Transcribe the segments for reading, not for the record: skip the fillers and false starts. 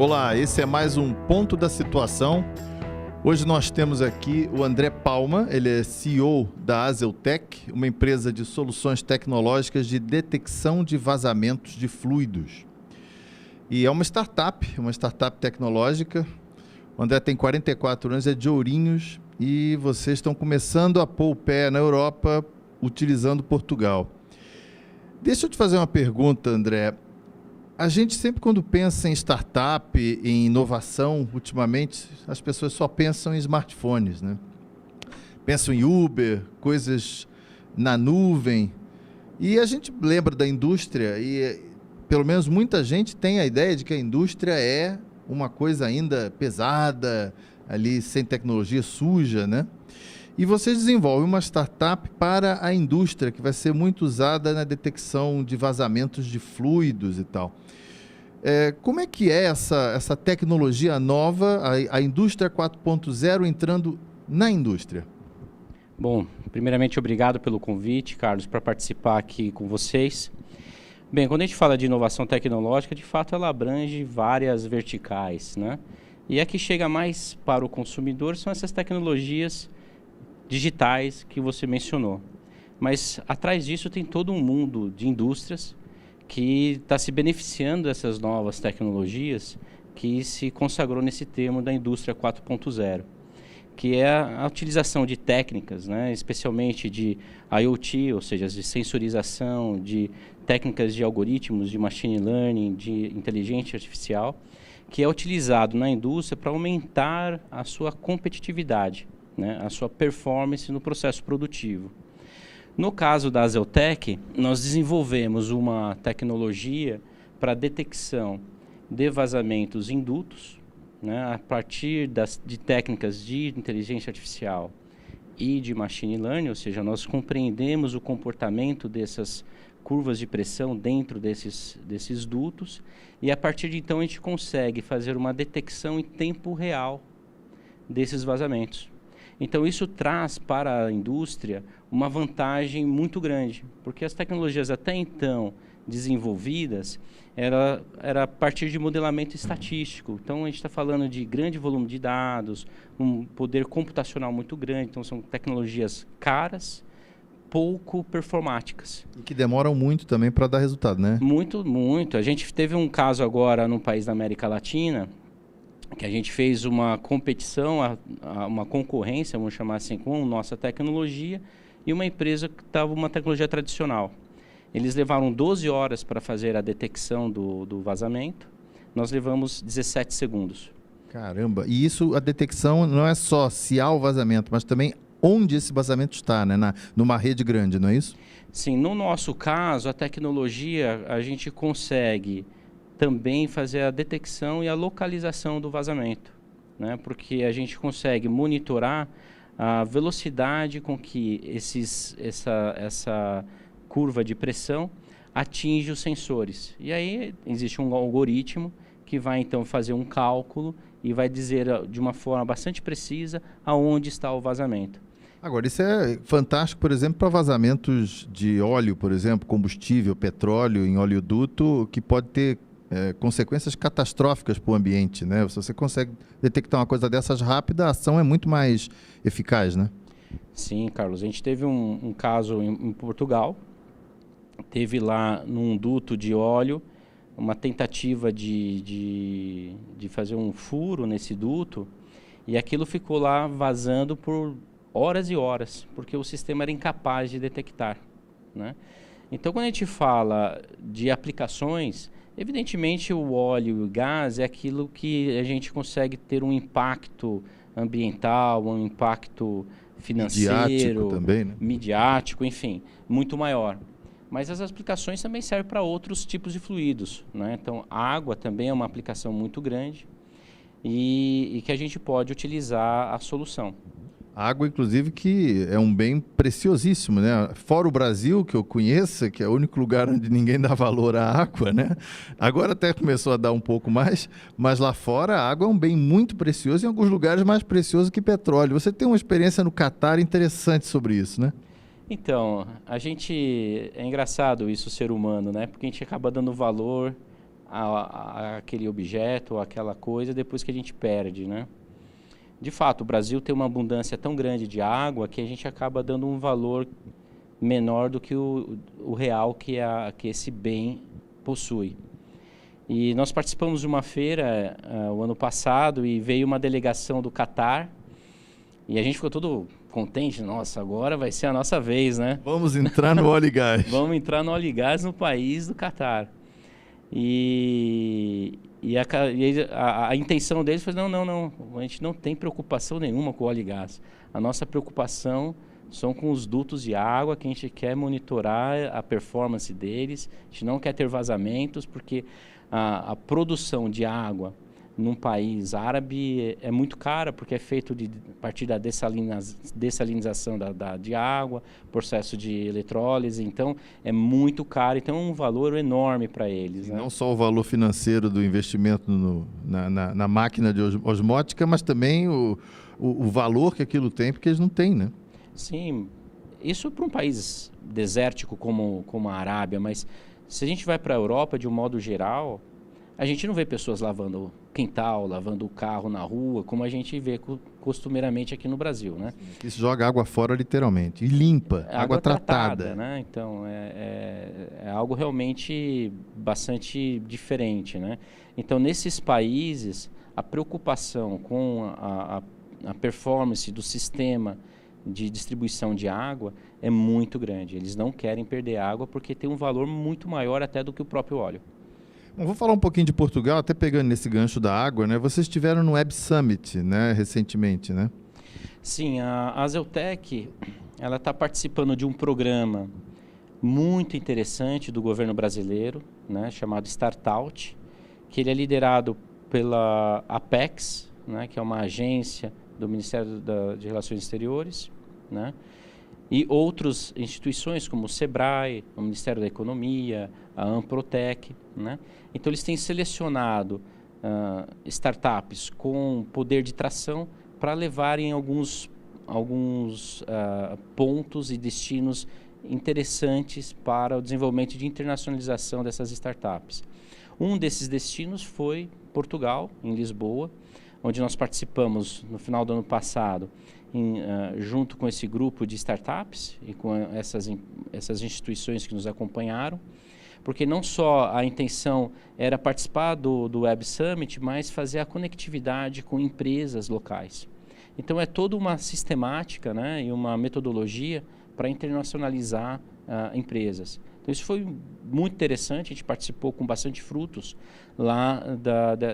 Olá, esse é mais um Ponto da Situação. Hoje nós temos aqui o André Palma, ele é CEO da Azeutec, uma empresa de soluções tecnológicas de detecção de vazamentos de fluidos. E é uma startup tecnológica. O André tem 44 anos, é de Ourinhos e vocês estão começando a pôr o pé na Europa utilizando Portugal. Deixa eu te fazer uma pergunta, André. A gente sempre, quando pensa em startup, em inovação, ultimamente, as pessoas só pensam em smartphones, né? Pensam em Uber, coisas na nuvem. E a gente lembra da indústria e, pelo menos, muita gente tem a ideia de que a indústria é uma coisa ainda pesada, ali sem tecnologia, suja, né? E vocês desenvolvem uma startup para a indústria, que vai ser muito usada na detecção de vazamentos de fluidos e tal. Como é que é essa tecnologia nova, a indústria 4.0 entrando na indústria? Bom, primeiramente, obrigado pelo convite, Carlos, para participar aqui com vocês. Bem, quando a gente fala de inovação tecnológica, de fato ela abrange várias verticais, né? E a que chega mais para o consumidor são essas tecnologias digitais que você mencionou. Mas atrás disso tem todo um mundo de indústrias que está se beneficiando dessas novas tecnologias que se consagrou nesse termo da indústria 4.0, que é a utilização de técnicas, né, especialmente de IoT, ou seja, de sensorização, de técnicas de algoritmos, de machine learning, de inteligência artificial, que é utilizado na indústria para aumentar a sua competitividade, né, a sua performance no processo produtivo. No caso da Azeutec, nós desenvolvemos uma tecnologia para detecção de vazamentos em dutos, né, a partir de técnicas de inteligência artificial e de machine learning, ou seja, nós compreendemos o comportamento dessas curvas de pressão dentro desses dutos e a partir de então a gente consegue fazer uma detecção em tempo real desses vazamentos. Então isso traz para a indústria uma vantagem muito grande, porque as tecnologias até então desenvolvidas era a partir de modelamento estatístico. Então a gente está falando de grande volume de dados, um poder computacional muito grande, então são tecnologias caras, pouco performáticas. E que demoram muito também para dar resultado, né? Muito, muito. A gente teve um caso agora num país da América Latina, que a gente fez uma competição, uma concorrência, vamos chamar assim, com nossa tecnologia e uma empresa que estava uma tecnologia tradicional. Eles levaram 12 horas para fazer a detecção do vazamento, nós levamos 17 segundos. Caramba, e isso, a detecção não é só se há o vazamento, mas também onde esse vazamento está, né? Numa rede grande, não é isso? Sim, no nosso caso, a tecnologia, a gente consegue também fazer a detecção e a localização do vazamento, né? Porque a gente consegue monitorar a velocidade com que essa curva de pressão atinge os sensores. E aí existe um algoritmo que vai então fazer um cálculo e vai dizer de uma forma bastante precisa aonde está o vazamento. Agora, isso é fantástico, por exemplo, para vazamentos de óleo, por exemplo, combustível, petróleo em oleoduto, que pode ter consequências catastróficas para o ambiente, né? Se você consegue detectar uma coisa dessas rápida, a ação é muito mais eficaz, né? Sim, Carlos. A gente teve um caso em Portugal, teve lá num duto de óleo uma tentativa de fazer um furo nesse duto e aquilo ficou lá vazando por horas e horas, porque o sistema era incapaz de detectar, né? Então, quando a gente fala de aplicações, evidentemente o óleo e o gás é aquilo que a gente consegue ter um impacto ambiental, um impacto financeiro, midiático também, né? Midiático, enfim, muito maior. Mas as aplicações também servem para outros tipos de fluidos, né? Então, a água também é uma aplicação muito grande e que a gente pode utilizar a solução. A água, inclusive, que é um bem preciosíssimo, né? Fora o Brasil, que eu conheço, que é o único lugar onde ninguém dá valor à água, né? Agora até começou a dar um pouco mais, mas lá fora a água é um bem muito precioso, em alguns lugares mais precioso que petróleo. Você tem uma experiência no Catar interessante sobre isso, né? Então, é engraçado isso, o ser humano, né? Porque a gente acaba dando valor aquele objeto, aquela coisa, depois que a gente perde, né? De fato, o Brasil tem uma abundância tão grande de água que a gente acaba dando um valor menor do que o real que esse bem possui. E nós participamos de uma feira o ano passado e veio uma delegação do Catar e a gente ficou todo contente. Nossa, agora vai ser a nossa vez, né? Vamos entrar no óleo e gás. Vamos entrar no óleo e gás no país do Catar. E a intenção deles foi, não, a gente não tem preocupação nenhuma com o óleo e gás. A nossa preocupação são com os dutos de água, que a gente quer monitorar a performance deles, a gente não quer ter vazamentos, porque a produção de água num país árabe é muito cara, porque é feito a partir da dessalinização de água, processo de eletrólise, então é muito caro, então é um valor enorme para eles. Né? Não só o valor financeiro do investimento na máquina de osmótica, mas também o valor que aquilo tem, porque eles não têm, né? Sim, isso para um país desértico como a Arábia, mas se a gente vai para a Europa, de um modo geral, a gente não vê pessoas lavando o quintal, lavando o carro na rua, como a gente vê costumeiramente aqui no Brasil, né? Isso joga água fora literalmente, e limpa, água tratada. Né? Então, é algo realmente bastante diferente, né? Então, nesses países, a preocupação com a performance do sistema de distribuição de água é muito grande. Eles não querem perder água porque tem um valor muito maior até do que o próprio óleo. Bom, vou falar um pouquinho de Portugal, até pegando nesse gancho da água, né? Vocês estiveram no Web Summit, né, recentemente, né? Sim, a Azeutec, ela está participando de um programa muito interessante do governo brasileiro, né, chamado StartOut, que ele é liderado pela Apex, né, que é uma agência do Ministério de Relações Exteriores, né? E outras instituições como o SEBRAE, o Ministério da Economia, a Amprotec, né? Então eles têm selecionado startups com poder de tração para levarem alguns pontos e destinos interessantes para o desenvolvimento de internacionalização dessas startups. Um desses destinos foi Portugal, em Lisboa, onde nós participamos no final do ano passado, junto com esse grupo de startups e com essas instituições que nos acompanharam, porque não só a intenção era participar do Web Summit, mas fazer a conectividade com empresas locais. Então é toda uma sistemática, né, e uma metodologia para internacionalizar empresas. Então isso foi muito interessante, a gente participou com bastante frutos lá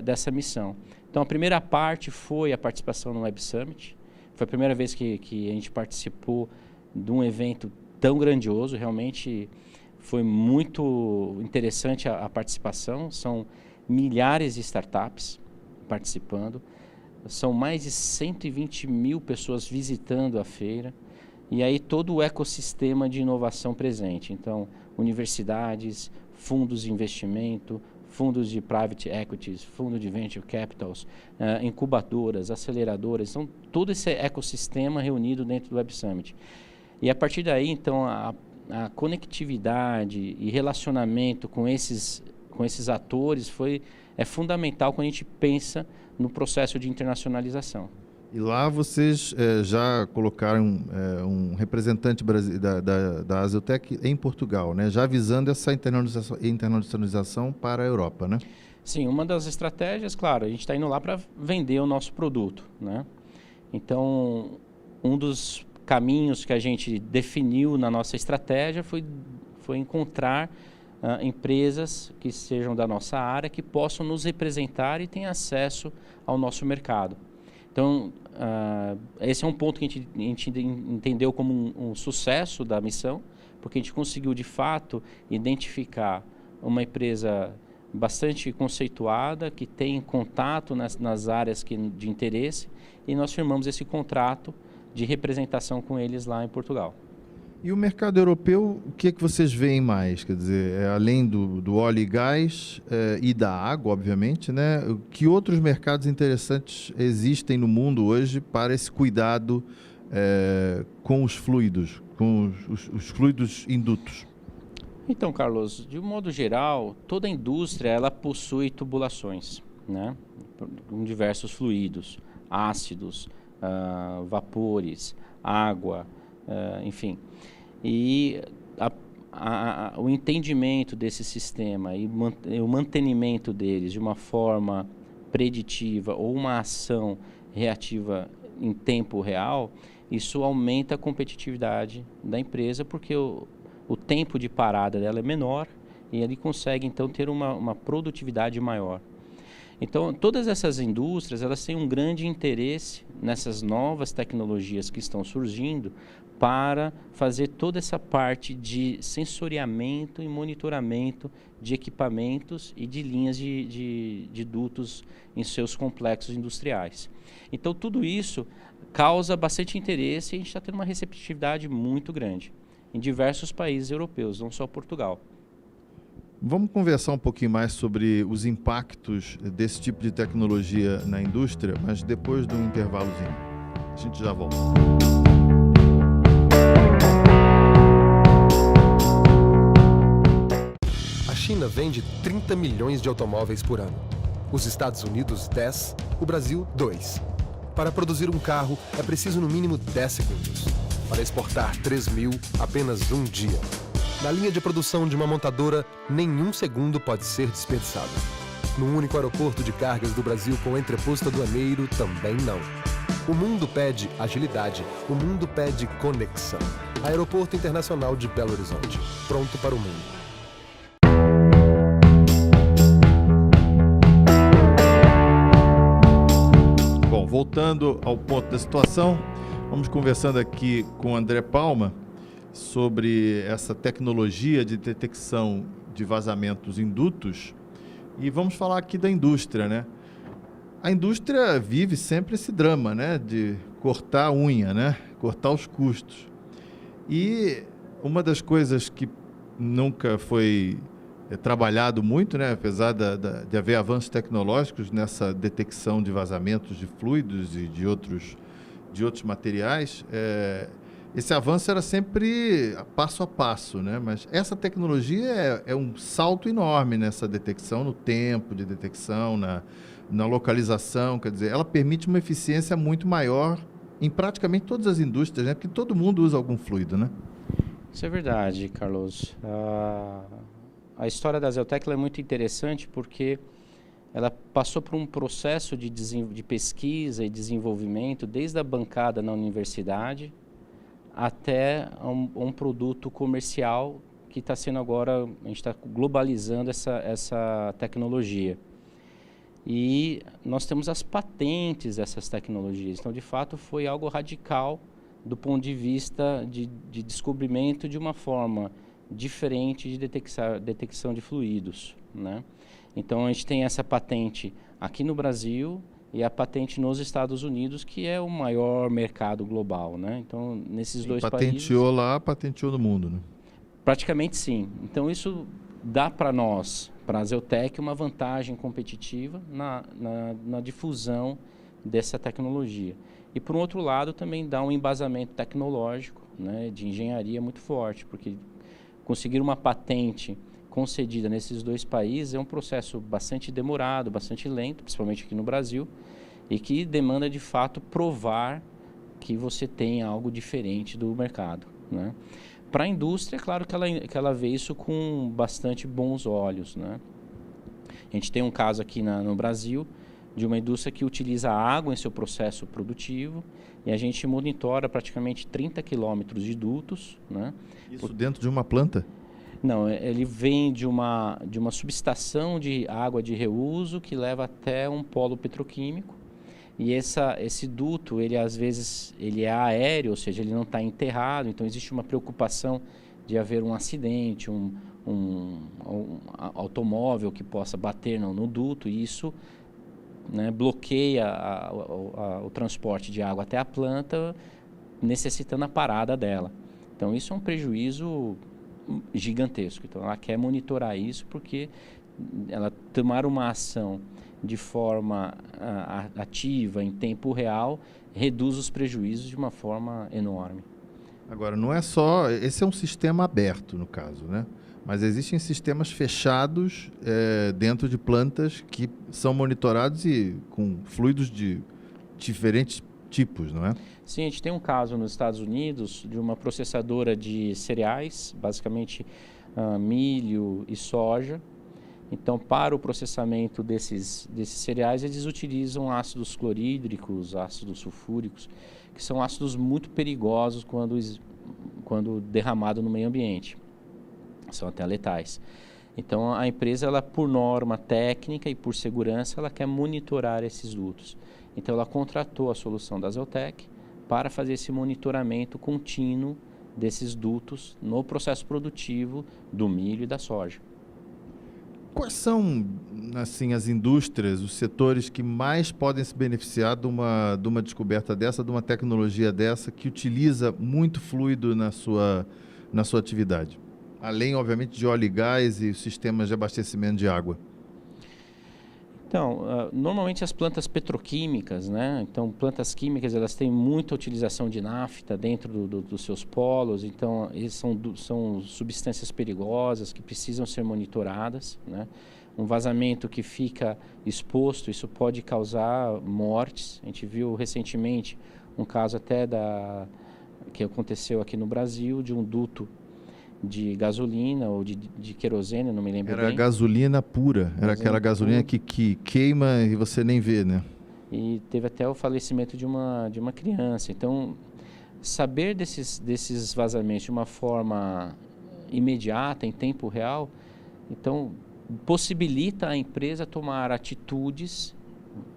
dessa missão. Então a primeira parte foi a participação no Web Summit. Foi a primeira vez que a gente participou de um evento tão grandioso, realmente foi muito interessante a participação. São milhares de startups participando, são mais de 120 mil pessoas visitando a feira, e aí todo o ecossistema de inovação presente. Então, universidades, fundos de investimento, fundos de private equities, fundos de venture capitals, incubadoras, aceleradoras, então todo esse ecossistema reunido dentro do Web Summit. E a partir daí, então, a conectividade e relacionamento com esses atores é fundamental quando a gente pensa no processo de internacionalização. E lá vocês já colocaram um representante da Azeutec em Portugal, né? Já visando essa internacionalização para a Europa, né? Sim, uma das estratégias, claro, a gente está indo lá para vender o nosso produto, né? Então, um dos caminhos que a gente definiu na nossa estratégia foi encontrar empresas que sejam da nossa área, que possam nos representar e tenham acesso ao nosso mercado. Então, esse é um ponto que a gente entendeu como um sucesso da missão, porque a gente conseguiu, de fato, identificar uma empresa bastante conceituada, que tem contato nas áreas de interesse, e nós firmamos esse contrato de representação com eles lá em Portugal. E o mercado europeu, o que é que vocês veem mais? Quer dizer, além do óleo e gás e da água, obviamente, né? Que outros mercados interessantes existem no mundo hoje para esse cuidado com os fluidos, com os fluidos indutos? Então, Carlos, de um modo geral, toda a indústria ela possui tubulações, né, com diversos fluidos, ácidos, vapores, água, enfim. E o entendimento desse sistema e o mantenimento deles de uma forma preditiva ou uma ação reativa em tempo real, isso aumenta a competitividade da empresa, porque o tempo de parada dela é menor e ele consegue então ter uma produtividade maior. Então, todas essas indústrias, elas têm um grande interesse nessas novas tecnologias que estão surgindo para fazer toda essa parte de sensoriamento e monitoramento de equipamentos e de linhas de dutos em seus complexos industriais. Então, tudo isso causa bastante interesse e a gente está tendo uma receptividade muito grande em diversos países europeus, não só Portugal. Vamos conversar um pouquinho mais sobre os impactos desse tipo de tecnologia na indústria, mas depois de um intervalozinho. A gente já volta. A China vende 30 milhões de automóveis por ano. Os Estados Unidos, 10. O Brasil, 2. Para produzir um carro, é preciso no mínimo 10 segundos. Para exportar 3 mil, apenas um dia. Na linha de produção de uma montadora, nenhum segundo pode ser desperdiçado. No único aeroporto de cargas do Brasil com entreposto aduaneiro, também não. O mundo pede agilidade, o mundo pede conexão. Aeroporto Internacional de Belo Horizonte, pronto para o mundo. Bom, voltando ao ponto da situação, vamos conversando aqui com o André Palma sobre essa tecnologia de detecção de vazamentos em dutos e vamos falar aqui da indústria, né? A indústria vive sempre esse drama, né? De cortar a unha, né? Cortar os custos. E uma das coisas que nunca foi trabalhado muito, né? Apesar de haver avanços tecnológicos nessa detecção de vazamentos de fluidos e de outros materiais, esse avanço era sempre passo a passo, né? Mas essa tecnologia é um salto enorme nessa detecção, no tempo de detecção, na localização, quer dizer, ela permite uma eficiência muito maior em praticamente todas as indústrias, né? Porque todo mundo usa algum fluido, né? Isso é verdade, Carlos. A história da Azeutec é muito interessante porque ela passou por um processo de pesquisa e desenvolvimento desde a bancada na universidade até um produto comercial que está sendo agora, a gente está globalizando essa tecnologia. E nós temos as patentes dessas tecnologias. Então, de fato, foi algo radical do ponto de vista de descobrimento de uma forma diferente de detecção de fluidos, né? Então, a gente tem essa patente aqui no Brasil e a patente nos Estados Unidos, que é o maior mercado global, né? Então, nesses dois países... Patenteou lá, patenteou no mundo, né? Praticamente sim. Então, isso dá para nós, para a Azeutec, uma vantagem competitiva na difusão dessa tecnologia. E, por um outro lado, também dá um embasamento tecnológico, né, de engenharia muito forte, porque conseguir uma patente concedida nesses dois países é um processo bastante demorado, bastante lento, principalmente aqui no Brasil, e que demanda, de fato, provar que você tem algo diferente do mercado, né? Para a indústria, é claro que ela vê isso com bastante bons olhos, né? A gente tem um caso aqui no Brasil de uma indústria que utiliza água em seu processo produtivo e a gente monitora praticamente 30 quilômetros de dutos, né? Isso dentro de uma planta? Não, ele vem de uma subestação de água de reuso que leva até um polo petroquímico. E esse duto, ele às vezes ele é aéreo, ou seja, ele não está enterrado, então existe uma preocupação de haver um acidente, um automóvel que possa bater no duto, e isso, né, bloqueia o transporte de água até a planta, necessitando a parada dela. Então isso é um prejuízo gigantesco. Então ela quer monitorar isso porque ela tomar uma ação de forma ativa, em tempo real, reduz os prejuízos de uma forma enorme. Agora, não é só... Esse é um sistema aberto, no caso, né? Mas existem sistemas fechados dentro de plantas que são monitorados e com fluidos de diferentes tipos, não é? Sim, a gente tem um caso nos Estados Unidos de uma processadora de cereais, basicamente milho e soja. Então, para o processamento desses cereais, eles utilizam ácidos clorídricos, ácidos sulfúricos, que são ácidos muito perigosos quando derramado no meio ambiente. São até letais. Então, a empresa, ela, por norma técnica e por segurança, ela quer monitorar esses dutos. Então, ela contratou a solução da Azeutec para fazer esse monitoramento contínuo desses dutos no processo produtivo do milho e da soja. Quais são, assim, as indústrias, os setores que mais podem se beneficiar de uma descoberta dessa, de uma tecnologia dessa, que utiliza muito fluido na sua atividade? Além, obviamente, de óleo e gás e sistemas de abastecimento de água. Então, normalmente as plantas petroquímicas, né? Então, plantas químicas, elas têm muita utilização de nafta dentro dos seus polos. Então, eles são substâncias perigosas que precisam ser monitoradas, né? Um vazamento que fica exposto, isso pode causar mortes. A gente viu recentemente um caso até que aconteceu aqui no Brasil, de um duto de gasolina ou de querosene, não me lembro bem. Era gasolina pura, era aquela gasolina que queima e você nem vê, né? E teve até o falecimento de uma criança. Então, saber desses vazamentos de uma forma imediata, em tempo real, então possibilita a empresa tomar atitudes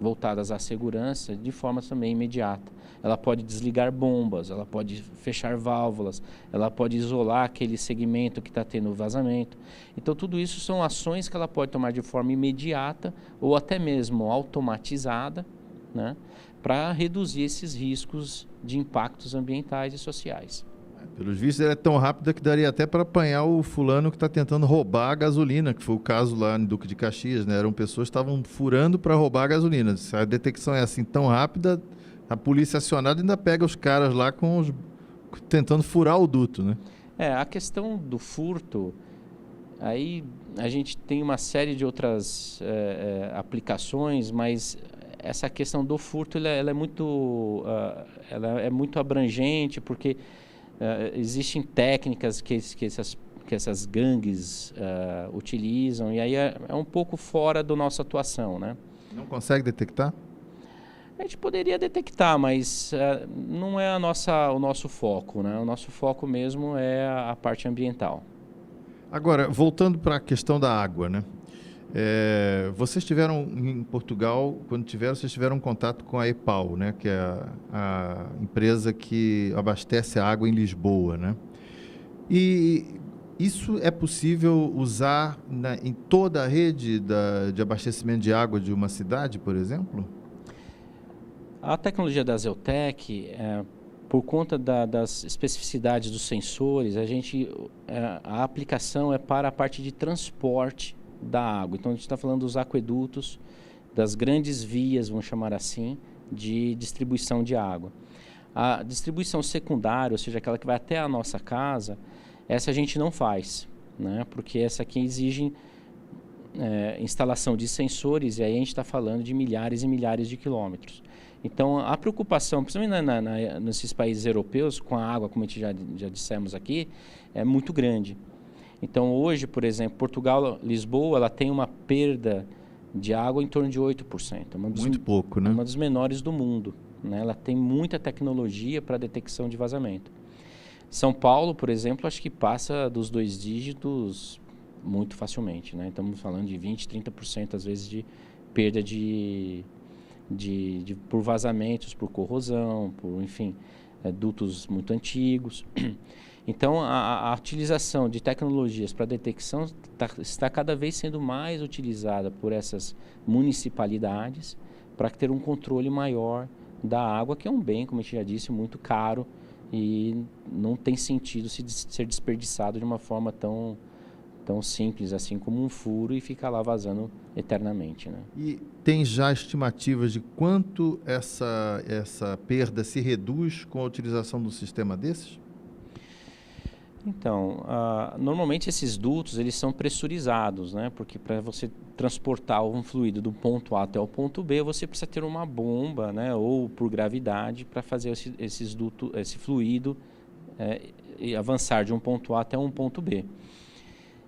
voltadas à segurança de forma também imediata. Ela pode desligar bombas, ela pode fechar válvulas, ela pode isolar aquele segmento que está tendo vazamento. Então, tudo isso são ações que ela pode tomar de forma imediata ou até mesmo automatizada, né, para reduzir esses riscos de impactos ambientais e sociais. Pelos vistos, ela é tão rápida que daria até para apanhar o fulano que está tentando roubar a gasolina, que foi o caso lá em Duque de Caxias, né? Eram pessoas que estavam furando para roubar a gasolina. Se a detecção é assim tão rápida, a polícia acionada ainda pega os caras lá tentando furar o duto, né? A questão do furto, aí a gente tem uma série de outras aplicações, mas essa questão do furto ela é muito abrangente, porque existem técnicas que essas gangues utilizam, e aí é um pouco fora da nossa atuação, né? Não consegue detectar? A gente poderia detectar, mas não é o nosso foco, né? O nosso foco mesmo é a parte ambiental. Agora, voltando para a questão da água, né? Vocês tiveram em Portugal, vocês tiveram contato com a EPAL, né? Que é a empresa que abastece a água em Lisboa, né? E isso é possível usar em toda a rede de abastecimento de água de uma cidade, por exemplo? A tecnologia da Azeutec, por conta das especificidades dos sensores, a aplicação é para a parte de transporte da água. Então, a gente está falando dos aquedutos, das grandes vias, vamos chamar assim, de distribuição de água. A distribuição secundária, ou seja, aquela que vai até a nossa casa, essa a gente não faz, né? Porque essa aqui exige instalação de sensores, e aí a gente está falando de milhares e milhares de quilômetros. Então, a preocupação, principalmente nesses países europeus, com a água, como a gente já dissemos aqui, é muito grande. Então, hoje, por exemplo, Portugal, Lisboa, ela tem uma perda de água em torno de 8%. Muito pouco, né? Uma das menores do mundo, né? Ela tem muita tecnologia para detecção de vazamento. São Paulo, por exemplo, acho que passa dos 2 dígitos muito facilmente, né? Estamos falando de 20%, 30% às vezes de perda por vazamentos, por corrosão, por, enfim, dutos muito antigos. Então, a utilização de tecnologias para detecção está cada vez sendo mais utilizada por essas municipalidades para ter um controle maior da água, que é um bem, como a gente já disse, muito caro e não tem sentido ser desperdiçado de uma forma tão simples assim como um furo e ficar lá vazando eternamente, né? E tem já estimativas de quanto essa perda se reduz com a utilização do sistema desses? Então, normalmente esses dutos eles são pressurizados, né? Porque para você transportar um fluido do ponto A até o ponto B, você precisa ter uma bomba, né? Ou por gravidade para fazer esse fluido e avançar de um ponto A até um ponto B.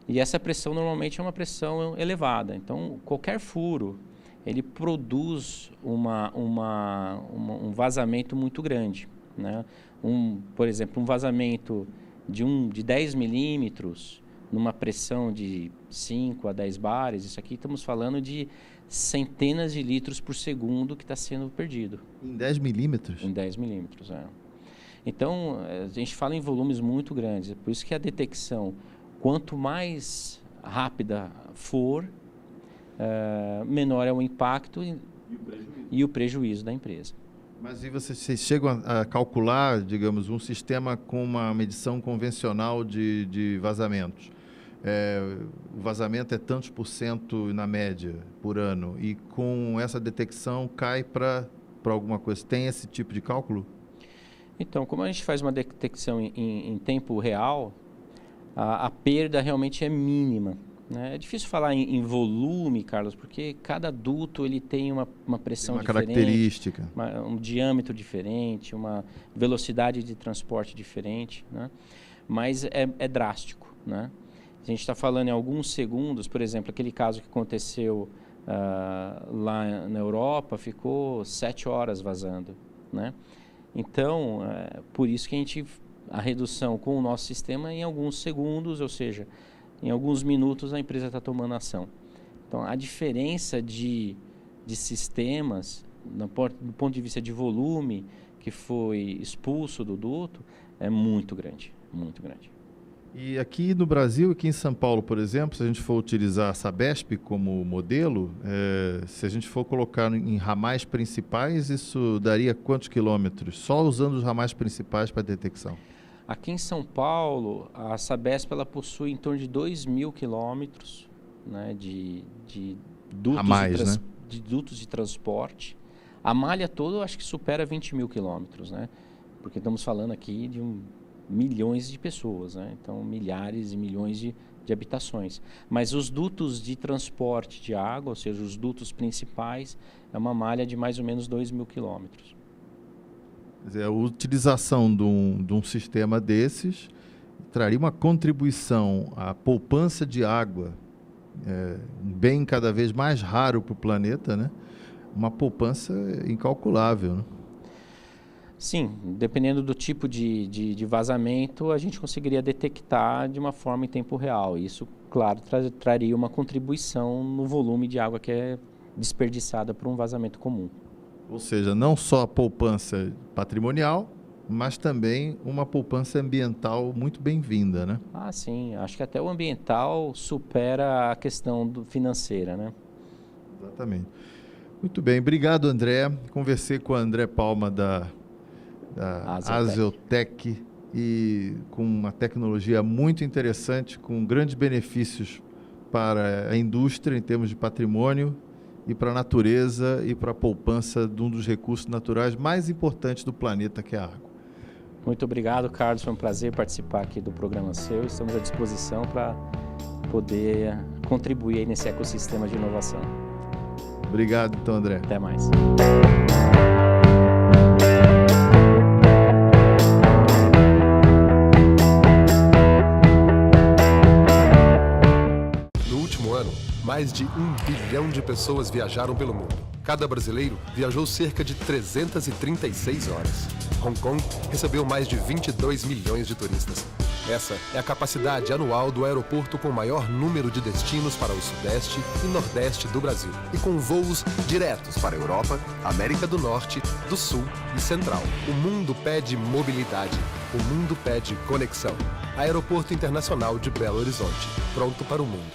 E essa pressão normalmente é uma pressão elevada. Então, qualquer furo ele produz um vazamento muito grande, né? Por exemplo, um vazamento de 10 milímetros, numa pressão de 5 a 10 bares, isso aqui estamos falando de centenas de litros por segundo que está sendo perdido. Em 10 milímetros? Em 10 milímetros, Então, a gente fala em volumes muito grandes, por isso que a detecção, quanto mais rápida for, menor é o impacto e o prejuízo da empresa. Mas e vocês chegam a calcular, digamos, um sistema com uma medição convencional de vazamentos? O vazamento é tantos por cento na média por ano e com essa detecção cai para alguma coisa. Tem esse tipo de cálculo? Então, como a gente faz uma detecção em tempo real, a perda realmente é mínima. É difícil falar em volume, Carlos, porque cada duto ele tem uma pressão diferente, característica, um diâmetro diferente, uma velocidade de transporte diferente, né? Mas é drástico, né? A gente está falando em alguns segundos, por exemplo, aquele caso que aconteceu lá na Europa, ficou 7 horas vazando, né? Então, por isso que a redução com o nosso sistema é em alguns segundos, ou seja, em alguns minutos a empresa está tomando ação. Então, a diferença de sistemas, do ponto de vista de volume, que foi expulso do duto, é muito grande, muito grande. E aqui no Brasil, aqui em São Paulo, por exemplo, se a gente for utilizar a Sabesp como modelo, se a gente for colocar em ramais principais, isso daria quantos quilômetros? Só usando os ramais principais para detecção? Aqui em São Paulo, a Sabesp ela possui em torno de 2.000 quilômetros, né, de dutos de transporte. A malha toda eu acho que supera 20.000 quilômetros, né? Porque estamos falando aqui de milhões de pessoas, né? Então milhares e milhões de habitações. Mas os dutos de transporte de água, ou seja, os dutos principais, é uma malha de mais ou menos 2.000 quilômetros. Quer dizer, a utilização de um sistema desses traria uma contribuição à poupança de água, um bem cada vez mais raro para o planeta, né? Uma poupança incalculável, né? Sim, dependendo do tipo de vazamento, a gente conseguiria detectar de uma forma em tempo real. Isso, claro, traria uma contribuição no volume de água que é desperdiçada por um vazamento comum. Ou seja, não só a poupança patrimonial, mas também uma poupança ambiental muito bem-vinda, né? Ah, sim. Acho que até o ambiental supera a questão financeira, né? Exatamente. Muito bem. Obrigado, André. Conversei com o André Palma da Azeutec e com uma tecnologia muito interessante, com grandes benefícios para a indústria em termos de patrimônio e para a natureza e para a poupança de um dos recursos naturais mais importantes do planeta, que é a água. Muito obrigado, Carlos. Foi um prazer participar aqui do programa seu. Estamos à disposição para poder contribuir aí nesse ecossistema de inovação. Obrigado, então, André. Até mais. Mais de 1 bilhão de pessoas viajaram pelo mundo. Cada brasileiro viajou cerca de 336 horas. Hong Kong recebeu mais de 22 milhões de turistas. Essa é a capacidade anual do aeroporto com o maior número de destinos para o Sudeste e Nordeste do Brasil. E com voos diretos para a Europa, América do Norte, do Sul e Central. O mundo pede mobilidade. O mundo pede conexão. Aeroporto Internacional de Belo Horizonte. Pronto para o mundo.